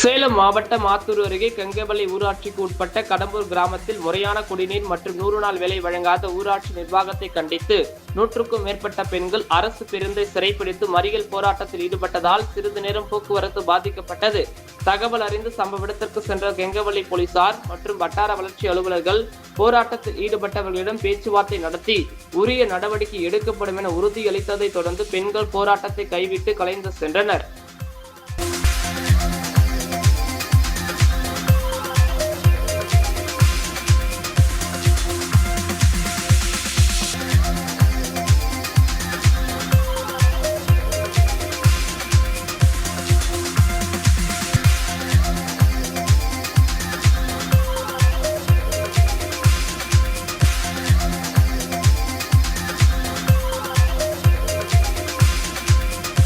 சேலம் மாவட்டம் ஆத்தூர் அருகே கங்கவள்ளி ஊராட்சிக்கு உட்பட்ட கடம்பூர் கிராமத்தில் முறையான குடிநீர் மற்றும் 100 நாள் வேலை வழங்காத ஊராட்சி நிர்வாகத்தை கண்டித்து 100க்கும் மேற்பட்ட பெண்கள் அரசு பேருந்தை சிறைப்பிடித்து மறியல் போராட்டத்தில் ஈடுபட்டதால் சிறிது நேரம் போக்குவரத்து பாதிக்கப்பட்டது. தகவல் அறிந்து சம்பவ இடத்திற்கு சென்ற கங்கவள்ளி போலீசார் மற்றும் வட்டார வளர்ச்சி அலுவலர்கள் போராட்டத்தில் ஈடுபட்டவர்களிடம் பேச்சுவார்த்தை நடத்தி உரிய நடவடிக்கை எடுக்கப்படும் என உறுதியளித்ததை தொடர்ந்து பெண்கள் போராட்டத்தை கைவிட்டு கலைந்து சென்றனர்.